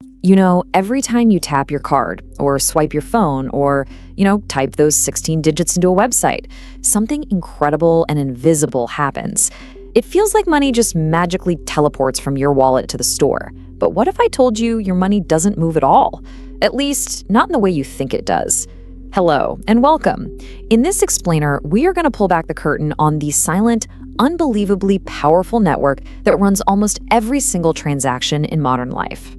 You know, every time you tap your card or swipe your phone or, type those 16 digits into a website, something incredible and invisible happens. It feels like money just magically teleports from your wallet to the store. But what if I told you your money doesn't move at all? At least, not in the way you think it does. Hello, and welcome. In this explainer, we are going to pull back the curtain on the silent, unbelievably powerful network that runs almost every single transaction in modern life.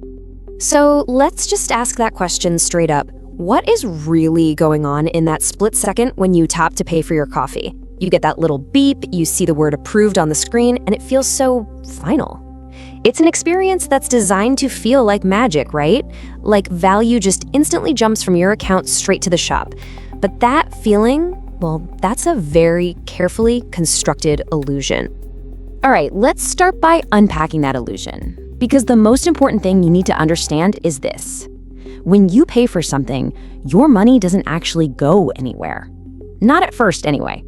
So let's just ask that question straight up. What is really going on in that split second when you tap to pay for your coffee? You get that little beep, you see the word approved on the screen, and it feels so final. It's an experience that's designed to feel like magic, right? Like value just instantly jumps from your account straight to the shop. But that feeling, well, that's a very carefully constructed illusion. All right, let's start by unpacking that illusion. Because the most important thing you need to understand is this. When you pay for something, your money doesn't actually go anywhere. Not at first, anyway.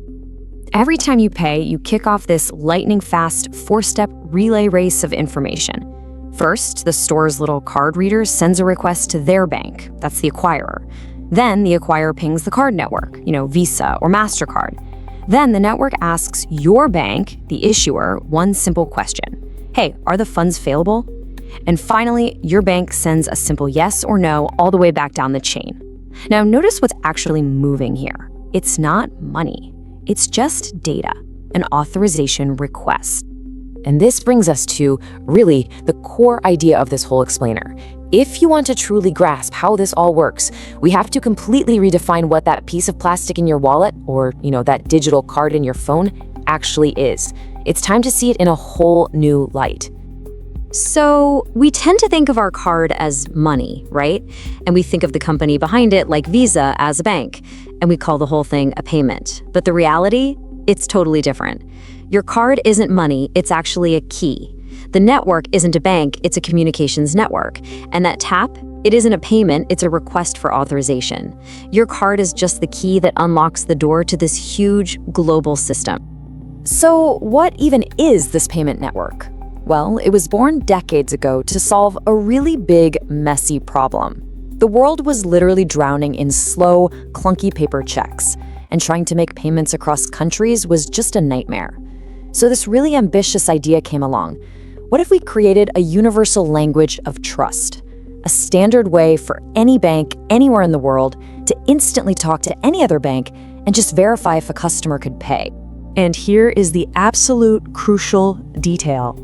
Every time you pay, you kick off this lightning-fast, four-step relay race of information. First, the store's little card reader sends a request to their bank. That's the acquirer. Then the acquirer pings the card network, Visa or Mastercard. Then the network asks your bank, the issuer, one simple question. Hey, are the funds failable? And finally, your bank sends a simple yes or no all the way back down the chain. Now, notice what's actually moving here. It's not money. It's just data, an authorization request. And this brings us to, really, the core idea of this whole explainer. If you want to truly grasp how this all works, we have to completely redefine what that piece of plastic in your wallet, or, that digital card in your phone, actually is. It's time to see it in a whole new light. So we tend to think of our card as money, right? And we think of the company behind it like Visa as a bank, and we call the whole thing a payment. But the reality, it's totally different. Your card isn't money, it's actually a key. The network isn't a bank, it's a communications network. And that tap, it isn't a payment, it's a request for authorization. Your card is just the key that unlocks the door to this huge global system. So what even is this payment network? Well, it was born decades ago to solve a really big, messy problem. The world was literally drowning in slow, clunky paper checks, and trying to make payments across countries was just a nightmare. So this really ambitious idea came along. What if we created a universal language of trust? A standard way for any bank anywhere in the world to instantly talk to any other bank and just verify if a customer could pay. And here is the absolute crucial detail.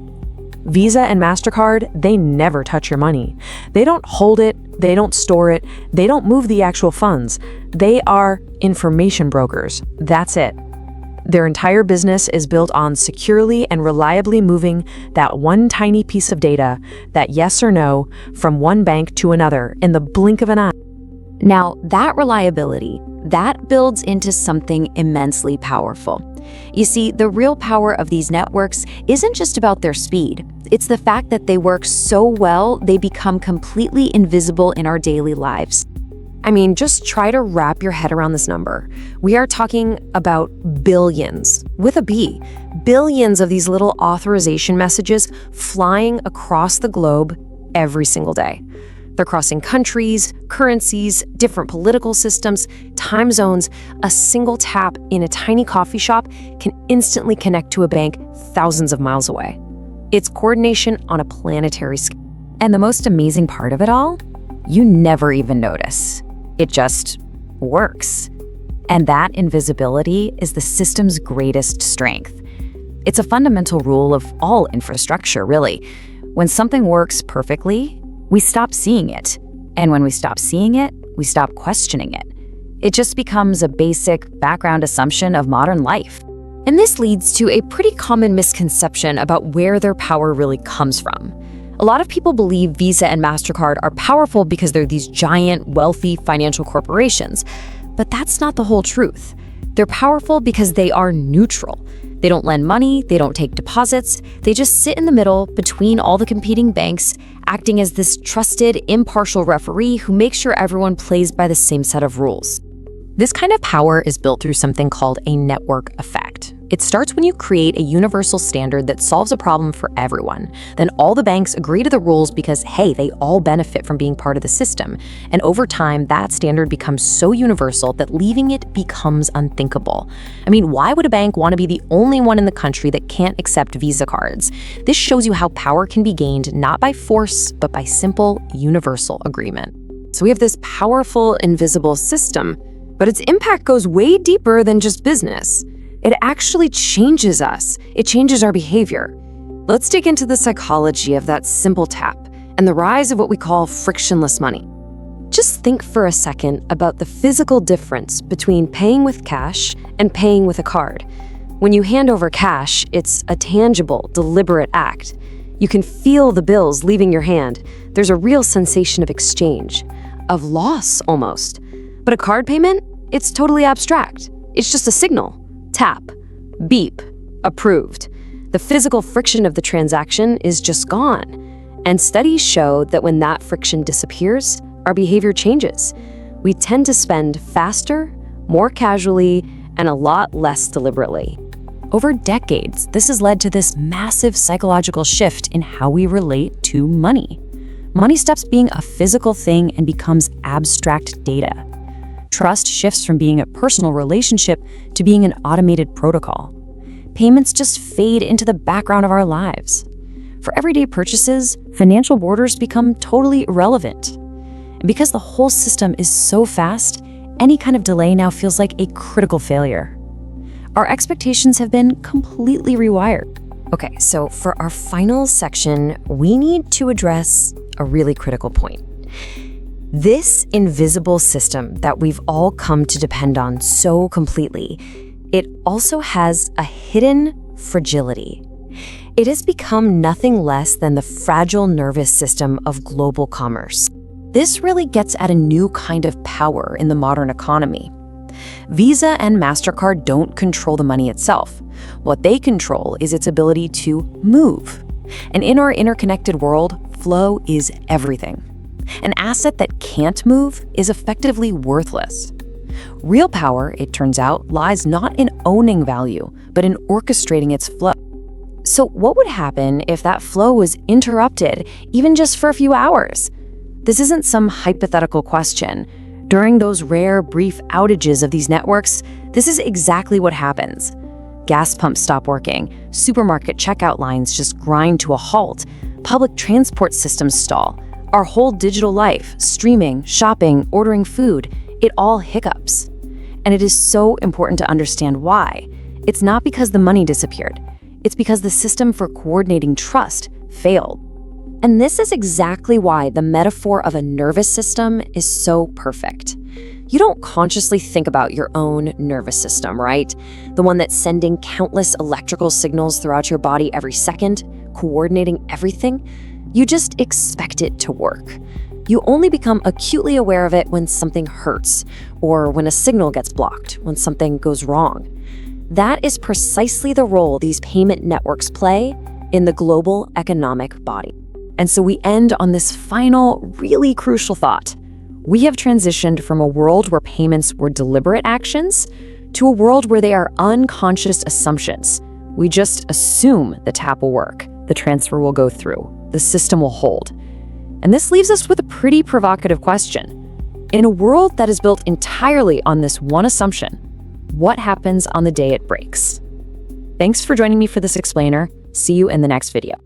Visa and Mastercard, they never touch your money. They don't hold it, they don't store it, they don't move the actual funds. They are information brokers. That's it. Their entire business is built on securely and reliably moving that one tiny piece of data, that yes or no, from one bank to another in the blink of an eye. Now, that reliability, that builds into something immensely powerful. You see, the real power of these networks isn't just about their speed. It's the fact that they work so well, they become completely invisible in our daily lives. I mean, just try to wrap your head around this number. We are talking about billions, with a B, billions of these little authorization messages flying across the globe every single day. They're crossing countries, currencies, different political systems, time zones. A single tap in a tiny coffee shop can instantly connect to a bank thousands of miles away. It's coordination on a planetary scale. And the most amazing part of it all? You never even notice. It just works. And that invisibility is the system's greatest strength. It's a fundamental rule of all infrastructure, really. When something works perfectly, we stop seeing it. And when we stop seeing it, we stop questioning it. It just becomes a basic background assumption of modern life. And this leads to a pretty common misconception about where their power really comes from. A lot of people believe Visa and Mastercard are powerful because they're these giant, wealthy financial corporations. But that's not the whole truth. They're powerful because they are neutral. They don't lend money, they don't take deposits, they just sit in the middle between all the competing banks, acting as this trusted, impartial referee who makes sure everyone plays by the same set of rules. This kind of power is built through something called a network effect. It starts when you create a universal standard that solves a problem for everyone. Then all the banks agree to the rules because, hey, they all benefit from being part of the system. And over time, that standard becomes so universal that leaving it becomes unthinkable. I mean, why would a bank want to be the only one in the country that can't accept Visa cards? This shows you how power can be gained not by force, but by simple, universal agreement. So we have this powerful, invisible system, but its impact goes way deeper than just business. It actually changes us. It changes our behavior. Let's dig into the psychology of that simple tap and the rise of what we call frictionless money. Just think for a second about the physical difference between paying with cash and paying with a card. When you hand over cash, it's a tangible, deliberate act. You can feel the bills leaving your hand. There's a real sensation of exchange, of loss almost. But a card payment? It's totally abstract. It's just a signal. Tap, beep, approved. The physical friction of the transaction is just gone. And studies show that when that friction disappears, our behavior changes. We tend to spend faster, more casually, and a lot less deliberately. Over decades, this has led to this massive psychological shift in how we relate to money. Money stops being a physical thing and becomes abstract data. Trust shifts from being a personal relationship to being an automated protocol. Payments just fade into the background of our lives. For everyday purchases, financial borders become totally irrelevant. And because the whole system is so fast, any kind of delay now feels like a critical failure. Our expectations have been completely rewired. Okay, so for our final section, we need to address a really critical point. This invisible system that we've all come to depend on so completely, it also has a hidden fragility. It has become nothing less than the fragile nervous system of global commerce. This really gets at a new kind of power in the modern economy. Visa and Mastercard don't control the money itself. What they control is its ability to move. And in our interconnected world, flow is everything. An asset that can't move is effectively worthless. Real power, it turns out, lies not in owning value, but in orchestrating its flow. So what would happen if that flow was interrupted, even just for a few hours? This isn't some hypothetical question. During those rare, brief outages of these networks, this is exactly what happens. Gas pumps stop working, supermarket checkout lines just grind to a halt, public transport systems stall. Our whole digital life, streaming, shopping, ordering food, it all hiccups. And it is so important to understand why. It's not because the money disappeared. It's because the system for coordinating trust failed. And this is exactly why the metaphor of a nervous system is so perfect. You don't consciously think about your own nervous system, right? The one that's sending countless electrical signals throughout your body every second, coordinating everything. You just expect it to work. You only become acutely aware of it when something hurts, or when a signal gets blocked, when something goes wrong. That is precisely the role these payment networks play in the global economic body. And so we end on this final, really crucial thought. We have transitioned from a world where payments were deliberate actions to a world where they are unconscious assumptions. We just assume the tap will work, the transfer will go through, the system will hold. And this leaves us with a pretty provocative question. In a world that is built entirely on this one assumption, what happens on the day it breaks? Thanks for joining me for this explainer. See you in the next video.